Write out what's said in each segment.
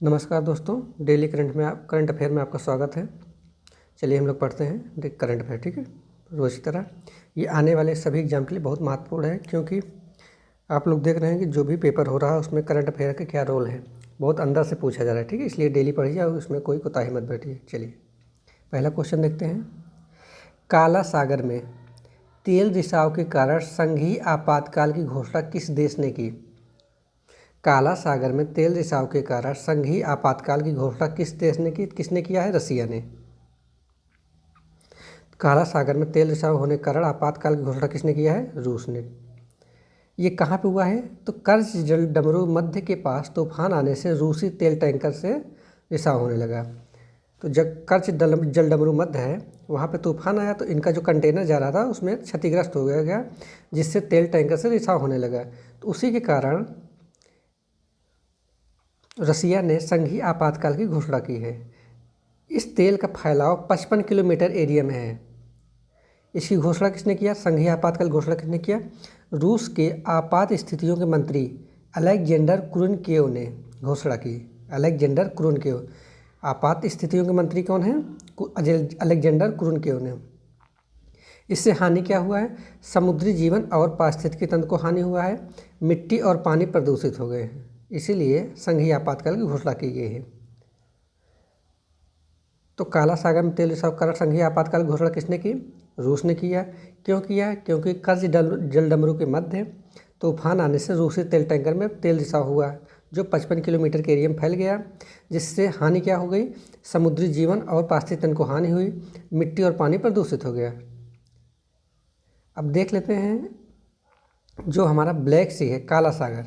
नमस्कार दोस्तों, daily current affair में आपका स्वागत है। चलिए हम लोग पढ़ते हैं करंट अफेयर। ठीक है, रोज़ की तरह ये आने वाले सभी एग्जाम के लिए बहुत महत्वपूर्ण है, क्योंकि आप लोग देख रहे हैं कि जो भी पेपर हो रहा है उसमें करंट अफेयर का क्या रोल है, बहुत अंदर से पूछा जा रहा है। ठीक है, इसलिए डेली पढ़िए और उसमें कोई कोताही मत बैठिए। चलिए पहला क्वेश्चन देखते हैं। काला सागर में तेल रिसाव के कारण संघीय आपातकाल की घोषणा किस देश ने की? काला सागर में तेल रिसाव के कारण संघीय आपातकाल की घोषणा किस देश ने की? किसने किया है? रसिया ने। काला सागर में तेल रिसाव होने के कारण आपातकाल की घोषणा किसने किया है? रूस ने। ये कहाँ पे हुआ है? तो कर्ज जल डमरू मध्य के पास तूफान आने से रूसी तेल टैंकर से रिसाव होने लगा। तो जब कर्ज जल डमरू मध्य है वहाँ पे तूफान आया तो इनका जो कंटेनर जा रहा था उसमें क्षतिग्रस्त हो गया, जिससे तेल टैंकर से रिसाव होने लगा। तो उसी के कारण रसिया ने संघीय आपातकाल की घोषणा की है। इस तेल का फैलाव 55 किलोमीटर एरिया में है। इसकी घोषणा किसने किया? संघीय आपातकाल घोषणा किसने किया? रूस के आपात स्थितियों के मंत्री अलेक्जेंडर कुरनकेव ने घोषणा की। अलेक्जेंडर कुरनकेव। आपात स्थितियों के मंत्री कौन हैं? अलेक्जेंडर कुरनकेव ने। इससे हानि क्या हुआ है? समुद्री जीवन और पारिस्थितिकी तंत्र को हानि हुआ है। मिट्टी और पानी प्रदूषित हो गए हैं, इसीलिए संघीय आपातकाल की घोषणा की गई है। तो काला सागर में तेल रिसाव कारण संघीय आपातकाल की घोषणा किसने की? रूस ने किया। क्यों किया? क्योंकि कर्ज जल डमरू के मध्य तूफान आने से रूसी तेल टैंकर में तेल रिसाव हुआ, जो 55 किलोमीटर के एरिया में फैल गया, जिससे हानि क्या हो गई? समुद्री जीवन और पारिस्थितिकी तंत्र को हानि हुई, मिट्टी और पानी प्रदूषित हो गया। अब देख लेते हैं जो हमारा ब्लैक सी है, काला सागर,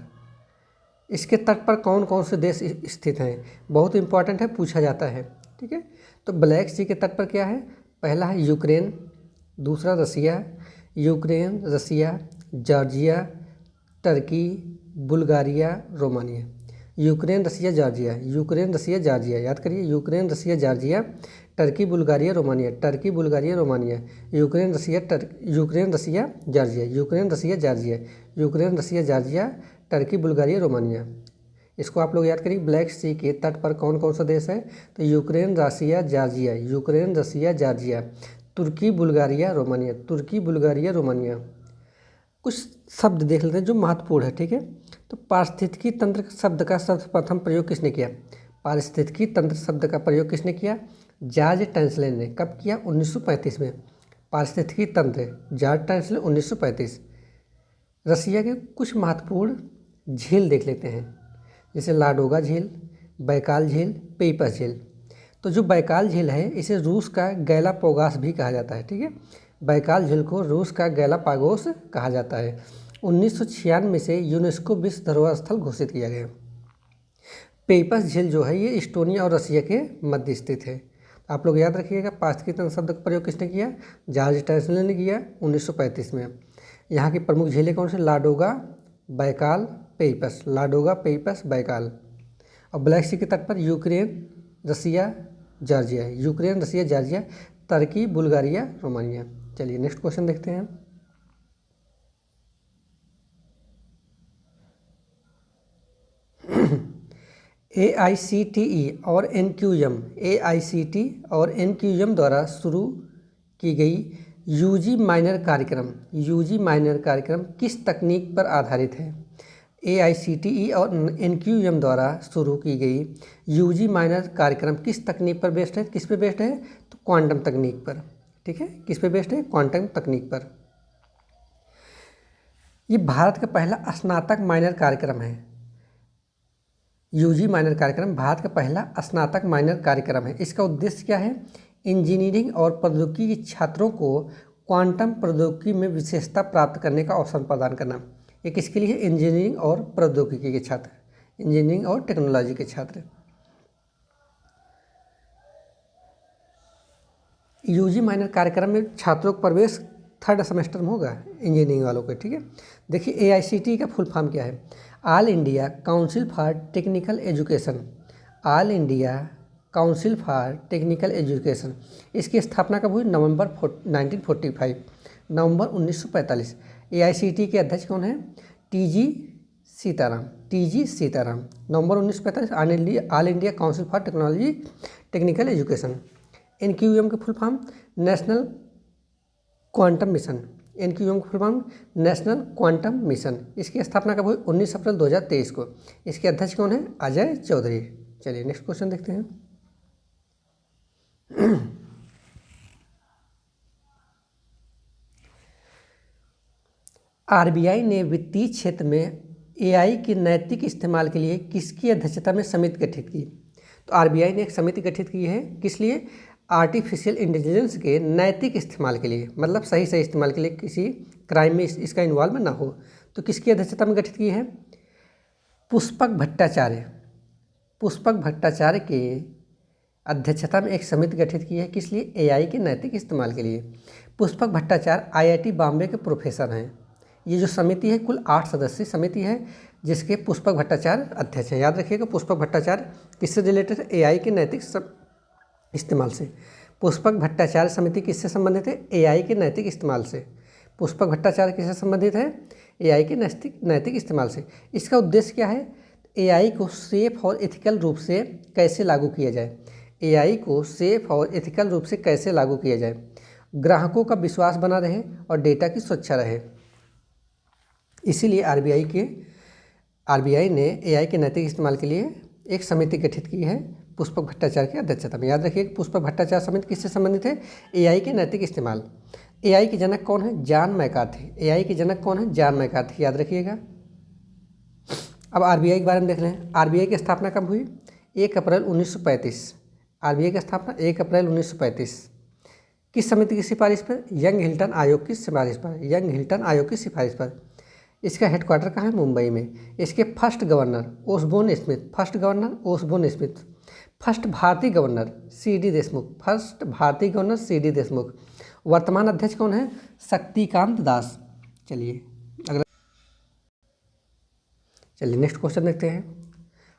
इसके तट पर कौन कौन से देश स्थित हैं? बहुत इंपॉर्टेंट है, पूछा जाता है। ठीक है, तो ब्लैक सी के तट पर क्या है? पहला है यूक्रेन, दूसरा Russia, Ukraine, Russia, Georgia, Turkey, Bulgaria, Romania. Ukraine, Russia, Georgia, Ukraine, Russia, Georgia, याद करिए। Ukraine, Russia, Georgia, Turkey, Bulgaria, Romania, Turkey, Bulgaria, Romania, Ukraine, Russia, Ukraine, Russia, Georgia, Ukraine, Russia, Georgia, Ukraine, Russia, Georgia, Turkey, Bulgaria, Romania. इसको आप लोग याद करिए। Black Sea के तट पर कौन कौन सा देश है? तो Ukraine, Russia, Georgia, Ukraine, Russia, Georgia, तुर्की, बुल्गारिया, रोमानिया, तुर्की, बुल्गारिया, रोमानिया। कुछ शब्द देख लेते हैं जो महत्वपूर्ण है। ठीक है, तो पारिस्थितिकी तंत्र शब्द का सर्वप्रथम प्रयोग किसने किया? पारिस्थितिकी तंत्र शब्द का प्रयोग किसने किया? जॉर्ज टैंसले ने। कब किया? 1935 में। पारिस्थितिकी तंत्र जॉर्ज टैंसले, 1935। रसिया के कुछ महत्वपूर्ण झील देख लेते हैं, जैसे लाडोगा झील, बैकाल झील, पेइपस झील। तो जो बैकाल झील है इसे रूस का गैलापागोस भी कहा जाता है। ठीक है, बैकाल झील को रूस का गैलापागोस कहा जाता है। 1996 से यूनेस्को विश्व धरोहर स्थल घोषित किया गया। पेइपस झील जो है ये इस्टोनिया और रसिया के मध्य स्थित है। आप लोग याद रखिएगा, पारिस्थितिकी तंत्र शब्द का प्रयोग किसने किया? जॉर्ज टैंसले ने किया, 1935 में। यहाँ की प्रमुख झीलें कौन सी? Ladoga, Baikal, Peipus. Ladoga, Peipus, Baikal. और ब्लैक सी के तट पर Ukraine, Russia, Georgia, Ukraine, Russia, Georgia, Turkey, Bulgaria, Romania. चलिए नेक्स्ट क्वेश्चन देखते हैं। AICTE और NQM द्वारा शुरू की गई यूजी माइनर कार्यक्रम किस तकनीक पर आधारित है? AICTE और NQM द्वारा शुरू की गई यूजी माइनर कार्यक्रम किस तकनीक पर बेस्ड है? किस पे बेस्ड है? तो क्वांटम तकनीक पर। ठीक है, किस पे बेस्ड है? क्वांटम तकनीक पर। ये भारत का पहला स्नातक माइनर कार्यक्रम है। यूजी माइनर कार्यक्रम भारत का पहला स्नातक माइनर कार्यक्रम है। इसका उद्देश्य क्या है? इंजीनियरिंग और प्रौद्योगिकी के छात्रों को क्वांटम प्रौद्योगिकी में विशेषता प्राप्त करने का अवसर प्रदान करना। ये किसके लिए? इंजीनियरिंग और प्रौद्योगिकी के छात्र, इंजीनियरिंग और टेक्नोलॉजी के छात्र। यूजी माइनर कार्यक्रम में छात्रों का प्रवेश 3rd सेमेस्टर में होगा, इंजीनियरिंग वालों के। ठीक है, देखिए AICTE का फुल फॉर्म क्या है? All India council for technical education. All India council for technical education. इसकी स्थापना कब हुई? नवंबर 1945, नवंबर 1945। AICTE के अध्यक्ष कौन है? TG Sitaram. TG Sitaram. November 1945 all India council for technology technical education. NQM की full form national quantum mission. NQM की full form national quantum mission. इसकी स्थापना कब हुई? 19 अप्रैल 2023 को। इसके अध्यक्ष कौन है? अजय चौधरी। चलिए नेक्स्ट क्वेश्चन देखते हैं। RBI ने वित्तीय क्षेत्र में AI के नैतिक इस्तेमाल के लिए किसकी अध्यक्षता में समिति गठित की? तो RBI ने एक समिति गठित की है, किस लिए? आर्टिफिशियल इंटेलिजेंस के नैतिक इस्तेमाल के लिए, मतलब सही इस्तेमाल के लिए, किसी क्राइम में इसका इन्वॉल्वमेंट ना हो। तो किसकी अध्यक्षता में गठित की है? पुष्पक भट्टाचार्य। पुष्पक भट्टाचार्य के अध्यक्षता में एक समिति गठित की है, किस लिए? AI के नैतिक इस्तेमाल के लिए। पुष्पक भट्टाचार्य IIT बॉम्बे के प्रोफेसर हैं। ये जो समिति है कुल 8 सदस्यीय समिति है, जिसके पुष्पक भट्टाचार्य अध्यक्ष हैं। याद रखिएगा, पुष्पक भट्टाचार्य किससे रिलेटेड है? AI के नैतिक इस्तेमाल से। पुष्पक भट्टाचार्य समिति किससे संबंधित है? AI के नैतिक इस्तेमाल से। पुष्पक भट्टाचार्य किससे संबंधित है? AI के नैतिक इस्तेमाल से। इसका उद्देश्य क्या है? AI को सेफ और एथिकल रूप से कैसे लागू किया जाए। AI को सेफ और एथिकल रूप से कैसे लागू किया जाए, ग्राहकों का विश्वास बना रहे और डेटा की सुरक्षा रहे। इसीलिए RBI ने AI के नैतिक इस्तेमाल के लिए एक समिति गठित की है, पुष्पक भट्टाचार्य की अध्यक्षता में। याद रखिए, पुष्पक भट्टाचार्य समिति किससे संबंधित है? AI के नैतिक इस्तेमाल। AI के जनक कौन है? John McCarthy. AI के जनक कौन है? John McCarthy. याद रखिएगा। अब RBI के बारे में देख लें। RBI की स्थापना कब हुई? 1 अप्रैल 1935। RBI की स्थापना 1 अप्रैल 1935। किस समिति की सिफारिश पर? यंग हिल्टन आयोग की सिफारिश पर। यंग हिल्टन आयोग की सिफारिश पर। इसका हेडक्वार्टर कहाँ है? मुंबई में। इसके first governor Osborne Smith. First governor Osborne Smith. First भारतीय गवर्नर CD देशमुख। फर्स्ट भारतीय गवर्नर CD देशमुख। वर्तमान अध्यक्ष कौन है? शक्तिकांत दास। चलिए नेक्स्ट क्वेश्चन देखते हैं।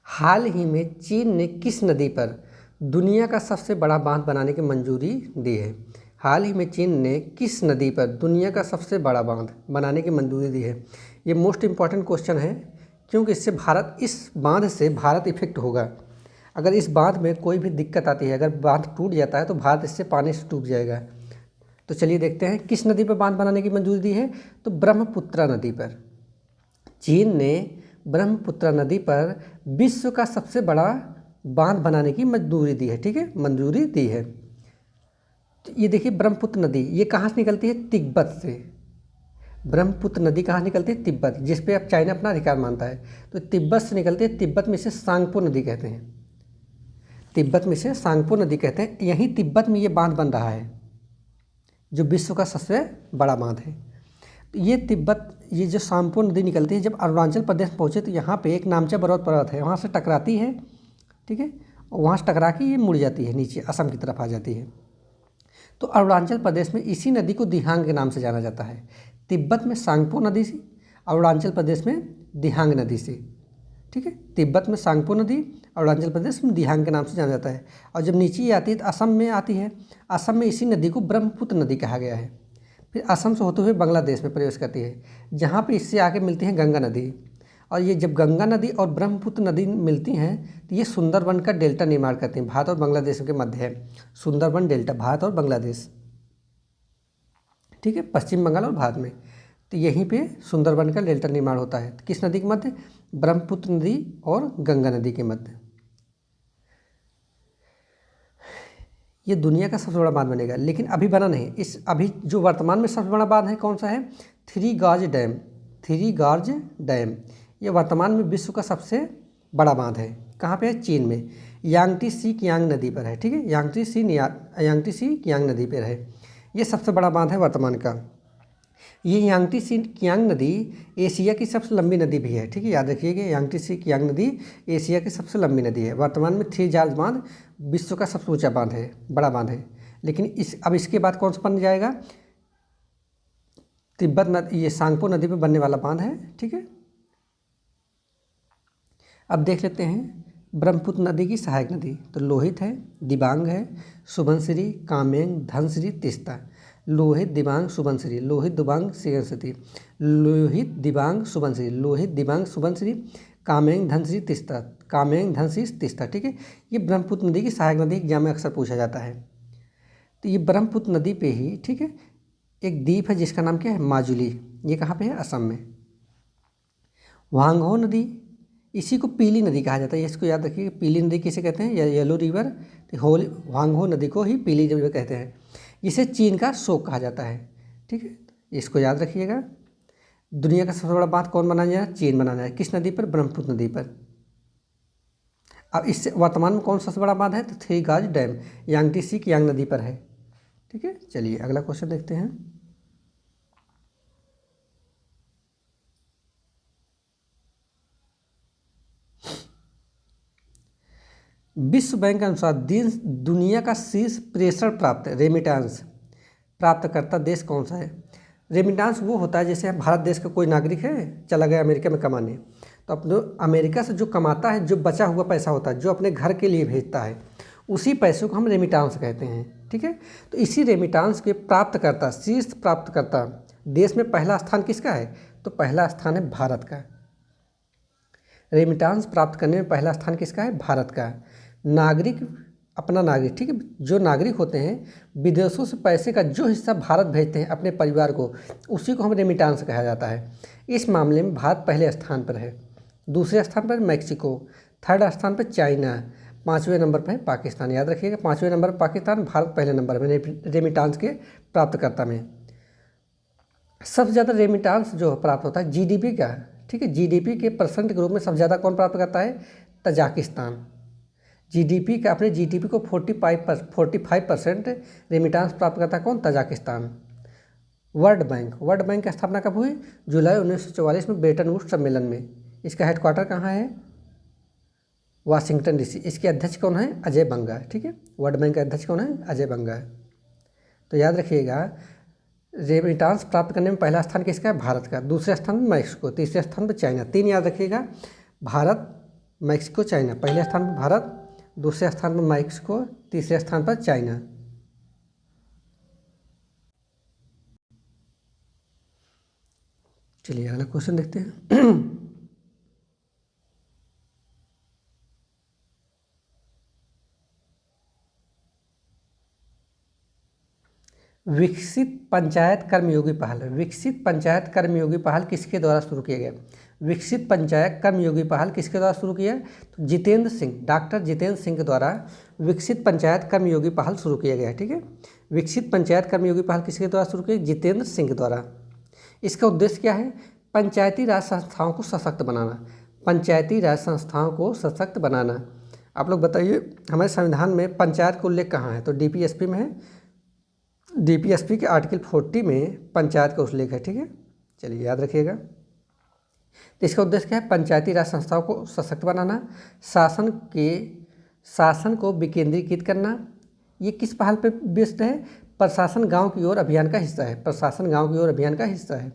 हाल ही में चीन ने किस नदी पर दुनिया का सबसे बड़ा बांध बनाने की मंजूरी दी है? हाल ही में चीन ने किस नदी पर दुनिया का सबसे बड़ा बांध बनाने की मंजूरी दी है? ये मोस्ट इम्पॉर्टेंट क्वेश्चन है, क्योंकि इस बांध से भारत इफेक्ट होगा। अगर इस बांध में कोई भी दिक्कत आती है, अगर बांध टूट जाता है तो भारत इससे पानी से डूब जाएगा। तो चलिए देखते हैं किस नदी पर बांध बनाने की मंजूरी दी है। तो ब्रह्मपुत्रा नदी पर। चीन ने ब्रह्मपुत्रा नदी पर विश्व का सबसे बड़ा बांध बनाने की मंजूरी दी है। ठीक है, मंजूरी दी है। तो ये देखिए, ब्रह्मपुत्र नदी ये कहाँ से निकलती है? तिब्बत से। ब्रह्मपुत्र नदी कहाँ निकलती है? तिब्बत, जिस पे अब चाइना अपना अधिकार मानता है। तो तिब्बत से निकलती है। तिब्बत में से सांगपो नदी कहते हैं। तिब्बत में से सांगपो नदी कहते हैं। यहीं तिब्बत में ये बांध बन रहा है, जो विश्व का सबसे बड़ा बांध है। तो ये जो सांगपो नदी निकलती है, जब अरुणाचल प्रदेश पहुँचे तो यहाँ पे एक नामचा पर्वत है, वहाँ से टकराती है। ठीक है, और वहाँ से टकरा के ये मुड़ जाती है, नीचे असम की तरफ आ जाती है। तो अरुणाचल प्रदेश में इसी नदी को दिहांग के नाम से जाना जाता है। तिब्बत में सांगपो नदी से, अरुणाचल प्रदेश में दिहांग नदी से। ठीक है, तिब्बत में सांगपो नदी, अरुणाचल प्रदेश में दिहांग के नाम से जाना जाता है। और जब नीचे ही आती है तो असम में आती है। असम में इसी नदी को ब्रह्मपुत्र नदी कहा गया है। फिर असम से होते हुए बांग्लादेश में प्रवेश करती है, जहाँ पे इससे आके मिलती है गंगा नदी। और ये जब गंगा नदी और ब्रह्मपुत्र नदी मिलती हैं तो ये सुंदरबन का डेल्टा निर्माण करती हैं। भारत और बांग्लादेश के मध्य है सुंदरबन डेल्टा, भारत और बांग्लादेश। ठीक है, पश्चिम बंगाल और भारत में। तो यहीं पे सुंदरबन का डेल्टा निर्माण होता है। तो किस नदी के मध्य? ब्रह्मपुत्र नदी और गंगा नदी के मध्य। ये दुनिया का सबसे बड़ा बांध बनेगा, लेकिन अभी बना नहीं। अभी जो वर्तमान में सबसे बड़ा बांध है कौन सा है? Three gorge dam. Three gorge dam ये वर्तमान में विश्व का सबसे बड़ा बांध है। कहाँ पे है? चीन में। यांगटी सी कियांग नदी पर है। ठीक है, यांगटी सी कियांग नदी पर है। ये सबसे बड़ा बांध है वर्तमान का। ये यांगटी सी कियांग नदी एशिया की सबसे लंबी नदी भी है। ठीक है, याद रखिएगा, यांगटी सी कियांग नदी एशिया की सबसे लंबी नदी है। वर्तमान में थ्री जॉर्ज बांध विश्व का सबसे ऊंचा बांध है, बड़ा बांध है। लेकिन अब इसके बाद कौन सा बन जाएगा? तिब्बत नदी, ये सांगपो नदी पर बनने वाला बांध है। ठीक है, अब देख लेते हैं ब्रह्मपुत्र नदी की सहायक नदी। तो लोहित है, दिबांग है, सुबनसिरी, कामेंग, धनसिरी, तीस्ता। लोहित, दिबांग, सुबनसिरी। लोहित, दिबांग, सुबनसिरी। लोहित, दिबांग, सुबनसिरी। लोहित, दिबांग, सुबनसिरी, कामेंग धनश्री तीस्ता, कामेंग धनश्री तीस्ता, ठीक है। ये ब्रह्मपुत्र नदी की सहायक नदी एग्जाम में अक्सर पूछा जाता है। तो ये ब्रह्मपुत्र नदी पे ही, ठीक है, एक द्वीप है जिसका नाम क्या है, माजुली। ये कहाँ पे है, असम में। वांगहो नदी, इसी को पीली नदी कहा जाता है, इसको याद रखिए। पीली नदी किसे कहते हैं, येलो रिवर। तो होल वांगहो नदी को ही पीली रिवर कहते हैं। इसे चीन का शोक कहा जाता है, ठीक है, इसको याद रखिएगा। दुनिया का सबसे बड़ा बांध कौन बनाया जाए, चीन बनाना है। किस नदी पर, ब्रह्मपुत्र नदी पर। अब इससे वर्तमान में कौन सा सबसे बड़ा बांध है, तो थ्री गाज डैम यांगटी सी की यांग नदी पर है, ठीक है। चलिए अगला क्वेश्चन देखते हैं। विश्व बैंक के अनुसार दुनिया का शीर्ष प्रेषण प्राप्त रेमिटांस प्राप्त करता देश कौन सा है। रेमिटांस वो होता है जैसे भारत देश का कोई नागरिक है, चला गया अमेरिका में कमाने, तो अपने अमेरिका से जो कमाता है, जो बचा हुआ पैसा होता है, जो अपने घर के लिए भेजता है, उसी पैसों को हम रेमिटांस कहते हैं, ठीक है। तो इसी रेमिटांस के प्राप्तकर्ता, शीर्ष प्राप्तकर्ता देश में पहला स्थान किसका है, तो पहला स्थान है भारत का। रेमिटांस प्राप्त करने में पहला स्थान किसका है, भारत का। नागरिक, अपना नागरिक, ठीक है, जो नागरिक होते हैं विदेशों से पैसे का जो हिस्सा भारत भेजते हैं अपने परिवार को, उसी को हम रेमिटांस कहा जाता है। इस मामले में भारत पहले स्थान पर है, दूसरे स्थान पर मैक्सिको, थर्ड स्थान पर चाइना, पाँचवें नंबर पर है पाकिस्तान। याद रखिएगा, पाँचवें नंबर पर पाकिस्तान, भारत पहले नंबर में रेमिटांस के प्राप्तकर्ता में। सबसे ज़्यादा रेमिटांस जो प्राप्त होता है जीडीपी का, ठीक है, जीडीपी के परसेंट के रूप में सबसे ज़्यादा कौन प्राप्त करता है, तजाकिस्तान। जीडीपी का, अपने जीडीपी को 45% रेमिटांस प्राप्त करता है कौन, तजाकिस्तान। वर्ल्ड बैंक की स्थापना कब हुई, जुलाई 1944 में ब्रेटन वुड्स सम्मेलन में। इसका हेडक्वार्टर कहाँ है, वाशिंगटन डीसी। इसके अध्यक्ष कौन है, अजय बंगा, ठीक है। वर्ल्ड बैंक का अध्यक्ष कौन है, अजय बंगा। तो याद रखिएगा, रेमिटांस प्राप्त करने में पहला स्थान किसका है, भारत का, दूसरे स्थान पर मैक्सिको, तीसरे स्थान पर चाइना। तीन याद रखिएगा, भारत, मैक्सिको, चाइना। पहले स्थान पर भारत, दूसरे स्थान पर मैक्सिको, तीसरे स्थान पर चाइना। चलिए अगला क्वेश्चन देखते हैं। विकसित पंचायत कर्मयोगी पहल, विकसित पंचायत कर्मयोगी पहल किसके द्वारा शुरू किया गया। विकसित पंचायत कर्मयोगी पहल किसके द्वारा शुरू किया, तो जितेंद्र सिंह, डॉक्टर जितेंद्र सिंह के द्वारा विकसित पंचायत कर्मयोगी पहल शुरू किया गया, ठीक है। विकसित पंचायत कर्मयोगी पहल किसके द्वारा शुरू किया, जितेंद्र सिंह के द्वारा। इसका उद्देश्य क्या है, पंचायती राज संस्थाओं को सशक्त बनाना, पंचायती राज संस्थाओं को सशक्त बनाना। आप लोग बताइए, हमारे संविधान में पंचायत का उल्लेख कहाँ है, तो डीपीएसपी में है। डीपीएसपी के आर्टिकल 40 में पंचायत का उल्लेख है, ठीक है। चलिए याद रखिएगा। तो इसका उद्देश्य क्या है, पंचायती राज संस्थाओं को सशक्त बनाना, शासन को विकेंद्रीकृत करना। ये किस पहल पे बेस्ड है, प्रशासन गांव की ओर अभियान का हिस्सा है, प्रशासन गांव की ओर अभियान का हिस्सा है।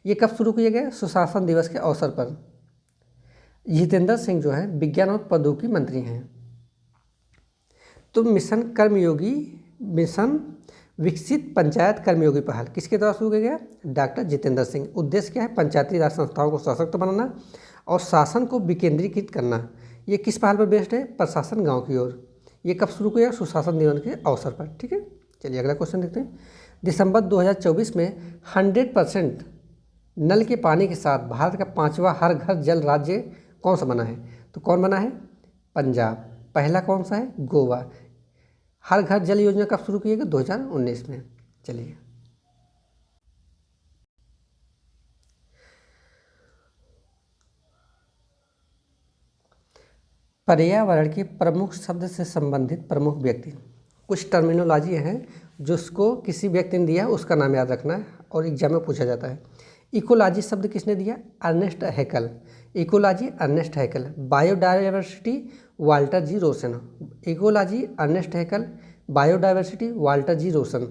ये कब शुरू किया गया, सुशासन दिवस के अवसर पर। जितेंद्र सिंह जो है विज्ञान और प्रौद्योगिकी मंत्री हैं। तो मिशन विकसित पंचायत कर्मयोगी पहल किसके द्वारा शुरू किया गया, डॉक्टर जितेंद्र सिंह। उद्देश्य क्या है, पंचायती राज संस्थाओं को सशक्त बनाना और शासन को विकेंद्रीकृत करना। ये किस पहल पर बेस्ड है, प्रशासन गांव की ओर। ये कब शुरू किया, सुशासन दिवस के अवसर पर, ठीक है। चलिए अगला क्वेश्चन देखते हैं। दिसंबर 2024 में 100% नल के पानी के साथ भारत का 5वां हर घर जल राज्य कौन सा बना है, तो कौन बना है, पंजाब। पहला कौन सा है, गोवा। हर घर जल योजना कब शुरू की गई, 2019 में। चलिए पर्यावरण के प्रमुख शब्द से संबंधित प्रमुख व्यक्ति। कुछ टर्मिनोलॉजी हैं जो उसको किसी व्यक्ति ने दिया, उसका नाम याद रखना है और एग्जाम में पूछा जाता है। इकोलॉजी शब्द किसने दिया, Ernst Haeckel. Ecology Ernst Haeckel. Biodiversity Walter G Rosen. Ecology Ernst Haeckel, biodiversity Walter G Rosen.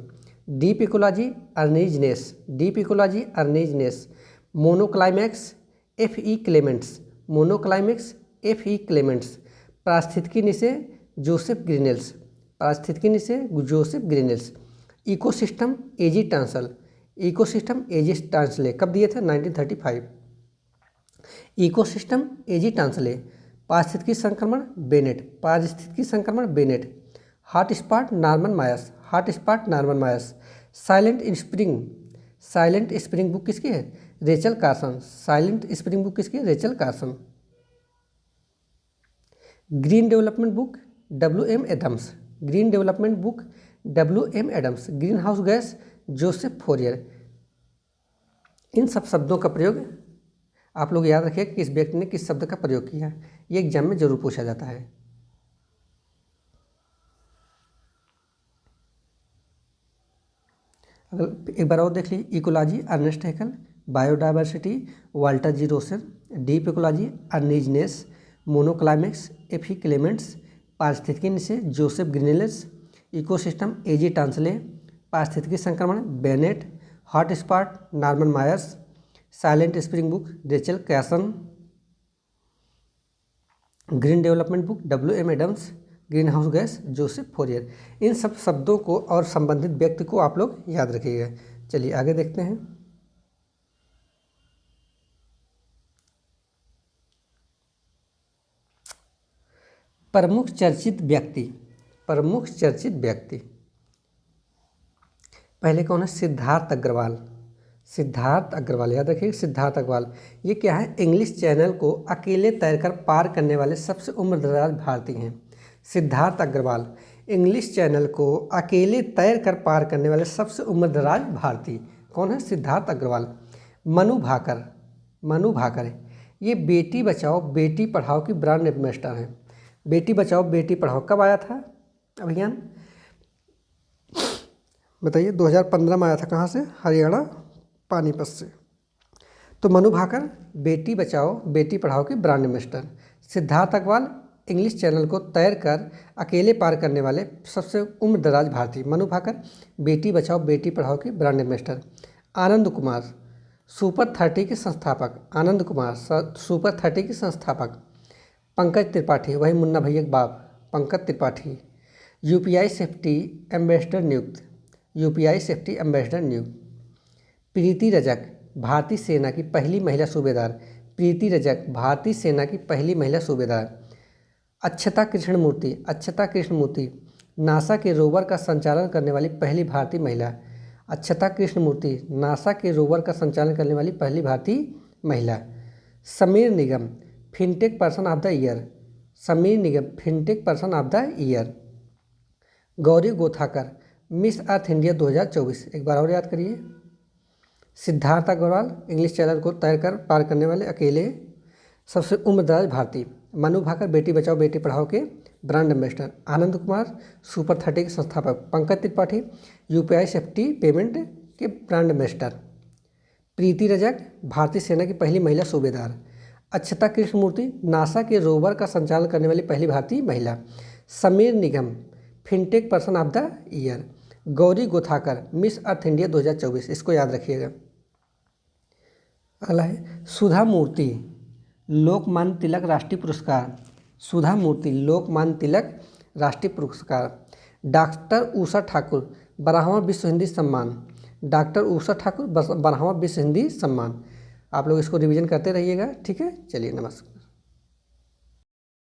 Deep ecology Arne Naess, deep ecology Arne Naess. Monoclimax F.E. Clements, monoclimax F.E. Clements. पारिस्थितिकी niche Joseph Grinnells, पारिस्थितिकी niche Joseph Grinnells. Ecosystem A G Tansley, ecosystem A G Tansley. कब दिए थे, 1935। Ecosystem A G Tansley, पारिस्थितिकी संक्रमण Bennett, पारिस्थितिकी संक्रमण Bennett, hotspot Norman Myers, hotspot Norman Myers, Silent Spring book किसकी है? Rachel Carson, Silent Spring book किसकी है? Rachel Carson. Green Development book WM Adams, Green Development book WM Adams, green house gas Joseph Fourier. इन सब शब्दों का प्रयोग आप लोग याद रखिए किस व्यक्ति ने किस शब्द का प्रयोग किया, ये एग्जाम में जरूर पूछा जाता है। अगर एक बार और देख लीजिए, ecology Ernst Haeckel, biodiversity Walter G Rosen, deep ecology Arne Naess, monoclimax F E Clements, पारिस्थितिकी niche Joseph Grinnells, ecosystem A G Tansley, पारिस्थितिकी संक्रमण Bennett, hotspot Norman Myers, Silent Spring book Rachel Carson, Green Development book WM Adams, green house gas Joseph Fourier. इन सब शब्दों को और संबंधित व्यक्ति को आप लोग याद रखिएगा। चलिए आगे देखते हैं। प्रमुख चर्चित व्यक्ति, प्रमुख चर्चित व्यक्ति पहले कौन है? सिद्धार्थ अग्रवाल, सिद्धार्थ अग्रवाल याद रखिए, सिद्धार्थ अग्रवाल। ये क्या है? इंग्लिश चैनल को अकेले तैरकर पार करने वाले सबसे उम्रदराज भारतीय हैं। सिद्धार्थ अग्रवाल इंग्लिश चैनल को अकेले तैर कर पार करने वाले सबसे उम्रदराज भारतीय कौन है? सिद्धार्थ अग्रवाल। मनु भाकर, मनु भाकर ये बेटी बचाओ बेटी पढ़ाओ की ब्रांड एम्बेसडर हैं। बेटी बचाओ बेटी पढ़ाओ कब आया था अभियान? बताइए। 2015 में आया था। कहाँ से? हरियाणा पानीपत से। तो मनु भाकर बेटी बचाओ बेटी पढ़ाओ की brand ambassador. Siddharth Agarwal English channel को तैर कर अकेले पार करने वाले सबसे उम्रदराज भारतीय। मनु भाकर बेटी बचाओ बेटी पढ़ाओ की brand ambassador. Anand Kumar super 30 के संस्थापक, आनंद कुमार सुपर 30 के संस्थापक। पंकज त्रिपाठी वही मुन्ना भैया के बाप Pankaj Tripathi. UPI safety ambassador नियुक्त, UPI सेफ्टी एम्बेसडर नियुक्त। प्रीति रजक भारतीय सेना की पहली महिला सूबेदार, प्रीति रजक भारतीय सेना की पहली महिला सूबेदार। अक्षता कृष्णमूर्ति, अक्षता कृष्णमूर्ति नासा के रोवर का संचालन करने वाली पहली भारतीय महिला। अक्षता कृष्णमूर्ति नासा के रोवर का संचालन करने वाली पहली भारतीय महिला। Sameer Nigam fintech person of the year, Sameer Nigam fintech person of the year. Gauri Gothakar Miss Earth India 2024, एक बार और याद करिए। सिद्धार्थ अग्रवाल इंग्लिश चैनल को तैर कर पार करने वाले अकेले सबसे उम्रदराज भारतीय। मनु भाकर बेटी बचाओ बेटी पढ़ाओ के brand ambassador. Anand Kumar super 30 के संस्थापक। Pankaj Tripathi UPI safety payment के ब्रांड एम्बेसडर। प्रीति रजक भारतीय सेना की पहली महिला सूबेदार। अक्षता कृष्णमूर्ति नासा के रोवर का संचालन करने वाली पहली भारतीय महिला। Sameer Nigam fintech person of the year. Gauri Gothakar Miss Earth India 2024, इसको याद रखिएगा। अगला है सुधा मूर्ति लोकमान्य तिलक राष्ट्रीय पुरस्कार, सुधा मूर्ति लोकमान्य तिलक राष्ट्रीय पुरस्कार। डॉक्टर उषा ठाकुर 12वां विश्व हिंदी सम्मान, डॉक्टर उषा ठाकुर 12वां विश्व हिंदी सम्मान। आप लोग इसको रिवीजन करते रहिएगा, ठीक है। चलिए नमस्कार।